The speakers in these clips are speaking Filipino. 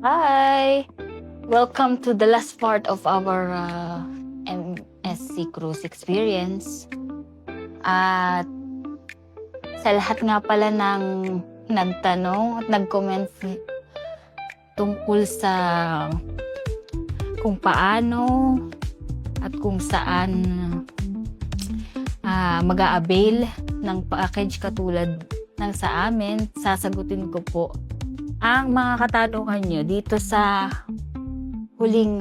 Hi! Welcome to the last part of our MSC Cruise experience. At sa lahat nga pala ng nagtanong at nag-comment tungkol sa kung paano at kung saan mag-a-avail ng package katulad ng sa amin, sasagutin ko po ang mga katanungan nyo dito sa huling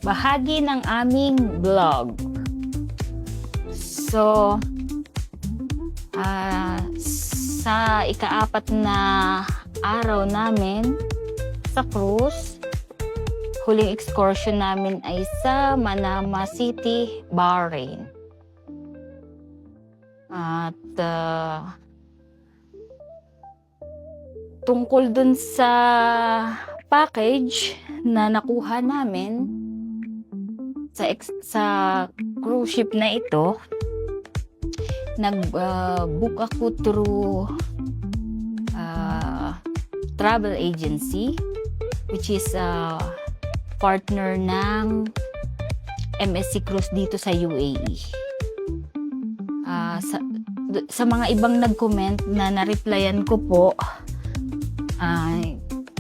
bahagi ng aming vlog. So, sa ika-4 na araw namin sa cruise, huling excursion namin ay sa Manama City, Bahrain. At tungkol dun sa package na nakuha namin sa cruise ship na ito, nag-book ako through travel agency which is partner ng MSC Cruise dito sa UAE. Sa mga ibang nag-comment na na-replyan ko po,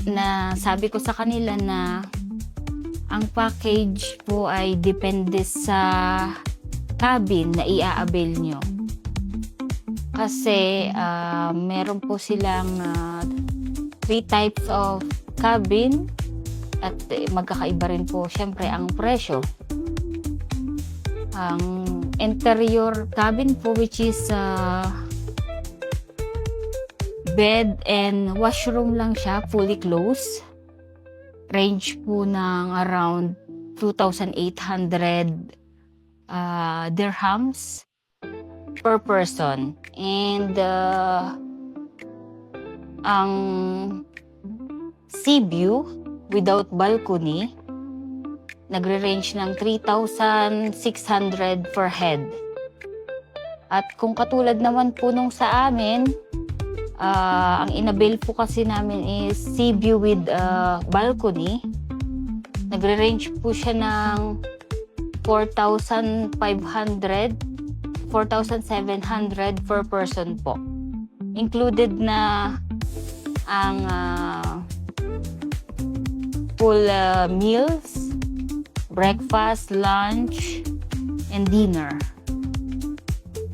na sabi ko sa kanila na ang package po ay depende sa cabin na i-a-avail nyo. Kasi meron po silang 3 types of cabin at magkakaiba rin po syempre ang presyo. Ang interior cabin po, which is bed and washroom lang siya, fully closed. Range po ng around 2,800 dirhams per person. And ang sea view without balcony nagre-range ng 3,600 per head. At kung katulad naman po nung sa amin, ang inabail po kasi namin is sea view with balcony. Nagre-range po siya ng 4,500, 4,700 per person po. Included na ang full meals, breakfast, lunch, and dinner.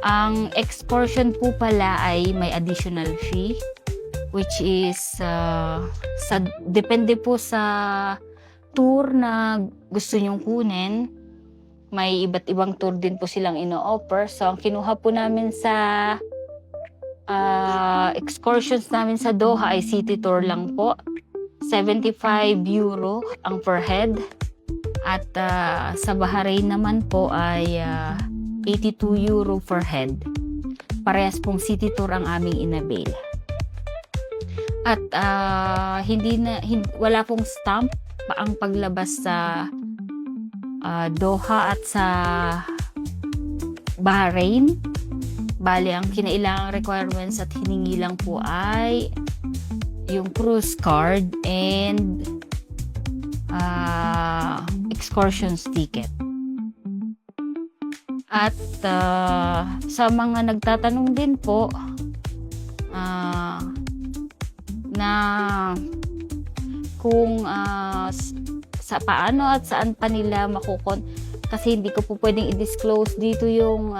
Ang excursion po pala ay may additional fee, which is depende po sa tour na gusto nyong kunin. May iba't ibang tour din po silang ino-offer. So, ang kinuha po namin sa excursions namin sa Doha ay city tour lang po. 75 euro ang per head. At sa Bahrain naman po ay 82 euro per head. Parehas pong city tour ang aming inabail. At wala pong stamp pa ang paglabas sa Doha at sa Bahrain. Bali, ang kinailangang requirements at hiningi lang po ay yung cruise card and excursions ticket. At sa mga nagtatanong din po na kung sa paano at saan pa nila kasi hindi ko po pwedeng i-disclose dito yung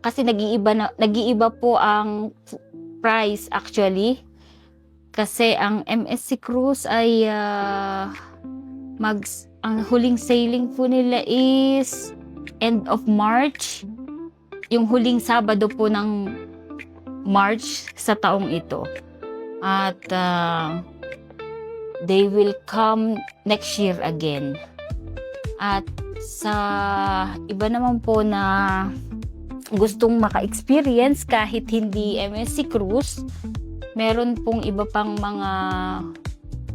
kasi nag-iiba po ang price actually. Kasi ang MSC Cruise ay ang huling sailing po nila is end of March. Yung huling Sabado po ng March sa taong ito. At they will come next year again. At sa iba naman po na gustong maka-experience kahit hindi MSC Cruise, meron pong iba pang mga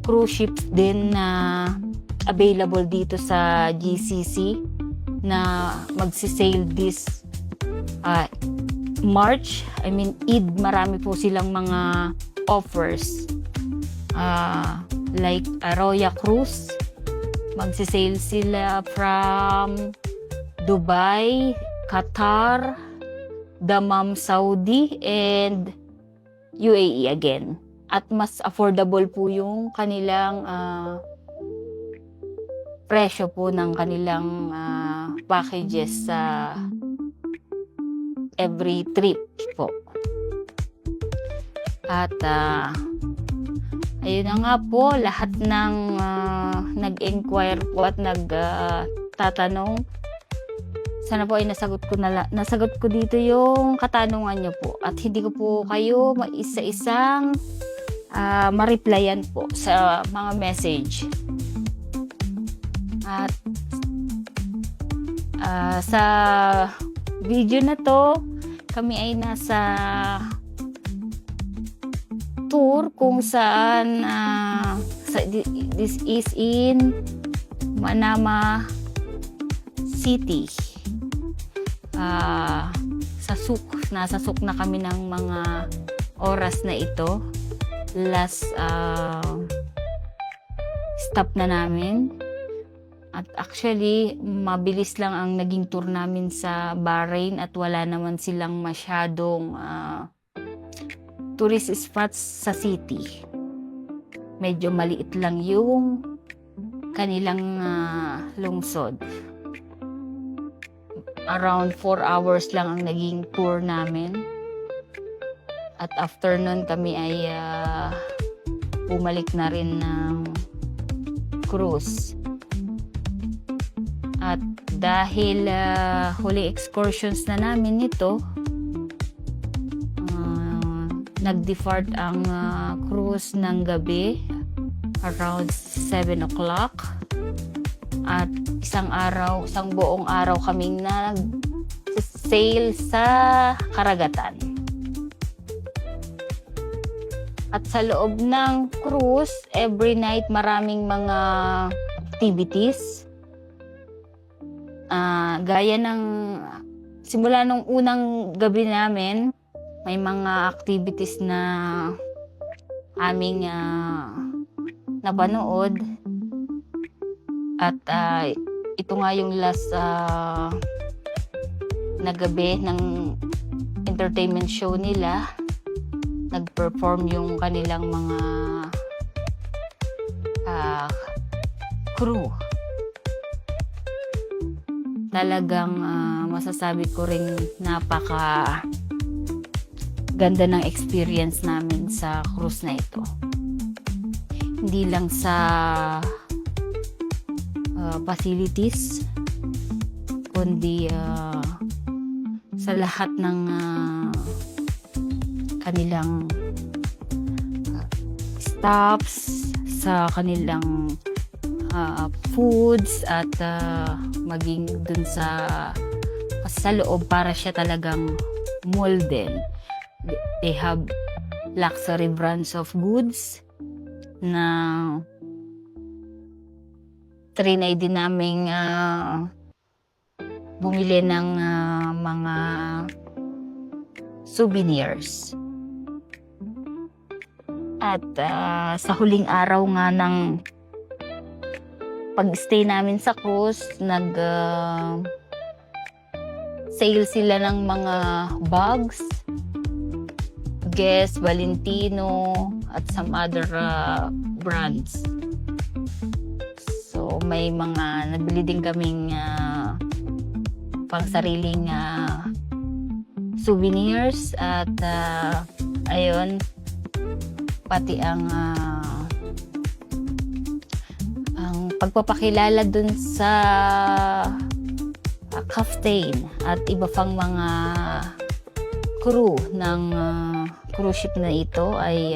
cruise ships din na available dito sa GCC na magsisail this March. I mean, Eid, marami po silang mga offers. Like Arroyo Cruise, magsisail sila from Dubai, Qatar, Dammam, Saudi, and UAE again. At mas affordable po yung kanilang presyo po ng kanilang packages sa every trip po. At ayun na nga po, lahat ng nag-inquire po at nagtatanong, sana po ay nasagot ko dito yung katanungan nyo po. At hindi ko po kayo isa-isang ma-replyan po sa mga message. At sa video na to, kami ay nasa tour kung saan this is in Manama City. Nasa Suk na kami ng mga oras na ito. Last stop na namin. At actually, mabilis lang ang naging tour namin sa Bahrain at wala naman silang masyadong tourist spots sa city. Medyo maliit lang yung kanilang lungsod. Around 4 hours lang ang naging tour namin. At after nun kami ay bumalik na rin ng cruise. At dahil huli excursions na namin ito, nag-depart ang cruise ng gabi around 7 o'clock. At isang buong araw kaming nag-sail sa karagatan. At sa loob ng cruise, every night maraming mga activities. Gaya ng simula nung unang gabi namin, may mga activities na aming napanood. At ito nga yung last na gabi ng entertainment show nila. Nag-perform yung kanilang mga crew. Talagang masasabi ko ring napaka ganda ng experience namin sa cruise na ito. Hindi lang sa facilities, kundi sa lahat ng kanilang stops, sa kanilang foods, at maging dun sa loob, para siya talagang mall din. They have luxury brands of goods na trinay din naming bumili ng mga souvenirs. At sa huling araw nga ng pag-stay namin sa cruise, sale sila ng mga bags, Guess, Valentino, at some other brands. So may mga nabili din kaming pang sariling souvenirs. At ayun, pati ang pagpapakilala dun sa captain at iba pang mga crew ng cruise ship na ito ay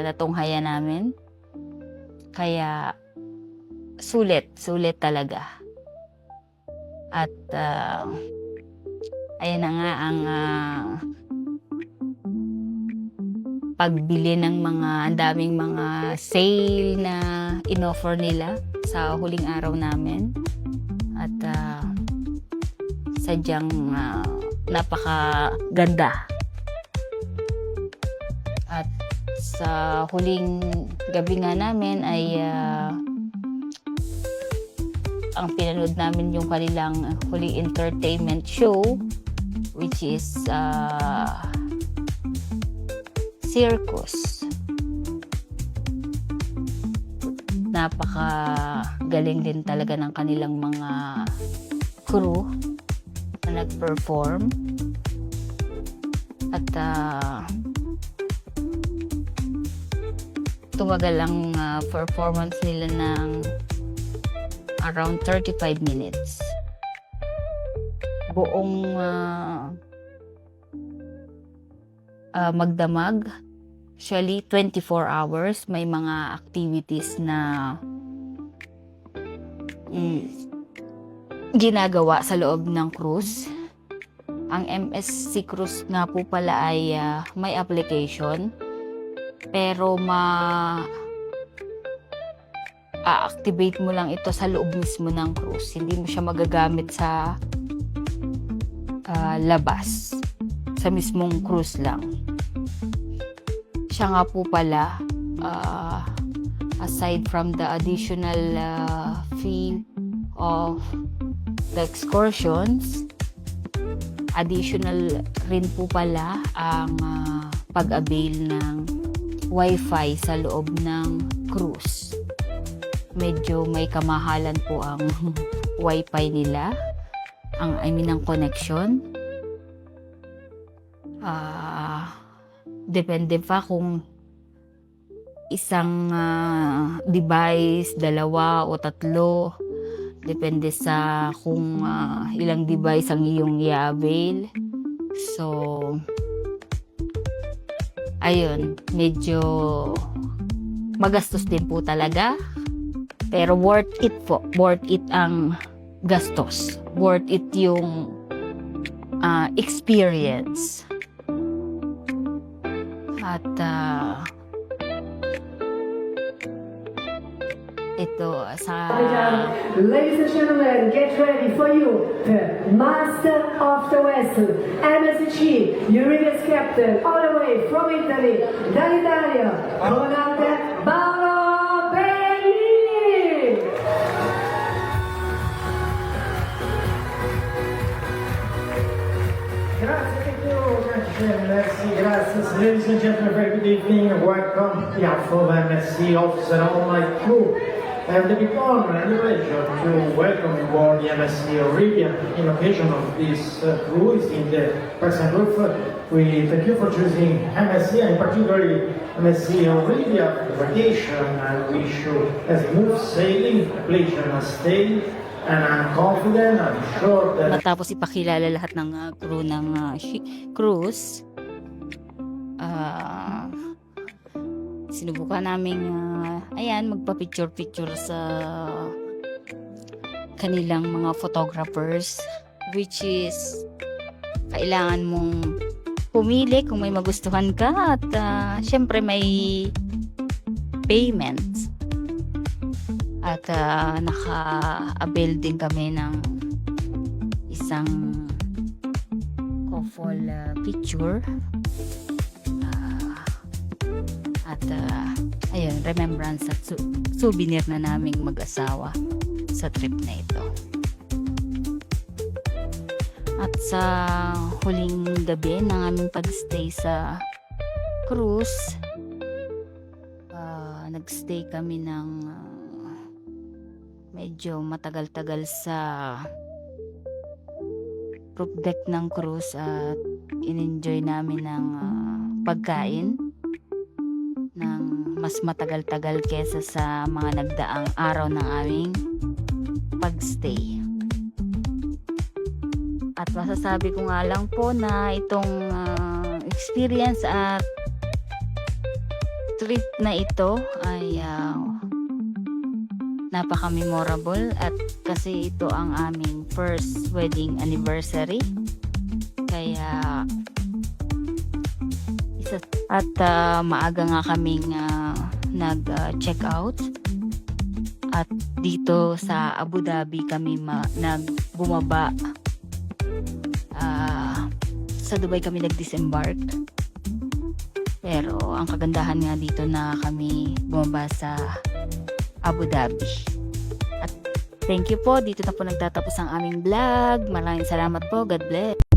natunghayan namin. Kaya sulit talaga. At ayan na nga ang pagbili ng ang daming mga sale na inoffer nila sa huling araw namin. At sadyang napakaganda. At sa huling gabi nga namin ay ang pinanood namin yung kanilang huling entertainment show, which is circus. Napaka galing din talaga ng kanilang mga crew na nag-perform. At tumagal ang performance nila ng around 35 minutes. Buong magdamag. Actually, 24 hours. May mga activities na ginagawa sa loob ng cruise. Ang MSC Cruise nga po pala ay may application, pero a-activate mo lang ito sa loob mismo ng cruise. Hindi mo siya magagamit sa labas. Sa mismong cruise lang. Siya nga po pala, aside from the additional fee of the excursions, additional rin po pala ang pag-avail ng Wi-Fi sa loob ng cruise. Medyo may kamahalan po ang Wi-Fi nila, ang connection. Depende pa kung isang device, dalawa o tatlo. Depende sa kung ilang device ang iyong i-avail. So, ayun, medyo magastos din po talaga. Pero worth it po. Worth it ang gastos. Worth it yung experience. At ito sa Ladies and gentlemen, get ready for you, the Master of the Vessel, MSC Eurydice Captain, all the way from Italy, dall'Italia, Comandante Paolo Bellini. Merci, gracias. Ladies and gentlemen, very good evening. Welcome. Yeah, from MSC office and all my crew. I have the big honor and the pleasure to welcome you aboard the MSC Euribia in occasion of this cruise in the Persian Gulf. We thank you for choosing MSC and particularly MSC Euribia for the vacation, and wish you a smooth sailing, a pleasant stay. And I'm confident, I'm sure that... Matapos ipakilala lahat ng crew ng cruise, sinubukan namin magpa-picture sa kanilang mga photographers, which is kailangan mong pumili kung may magustuhan ka at syempre may payment. At naka-avail din kami ng isang couple picture. Ayun, remembrance at souvenir na naming mag-asawa sa trip na ito. At sa huling gabi ng aming pag-stay sa cruise, nag-stay kami ng medyo matagal-tagal sa roof deck ng cruise at in-enjoy namin ng pagkain ng mas matagal-tagal kesa sa mga nagdaang araw ng aming pagstay. At masasabi ko nga lang po na itong experience at trip na ito ay napaka-memorable at kasi ito ang aming first wedding anniversary. Kaya maaga nga kaming nag-check out at dito sa Abu Dhabi kami bumaba. Sa Dubai kami nag-disembark Pero ang kagandahan nga dito na kami bumaba sa Abu Dhabi. At thank you po. Dito na po nagtatapos ang aming vlog. Maraming salamat po. God bless.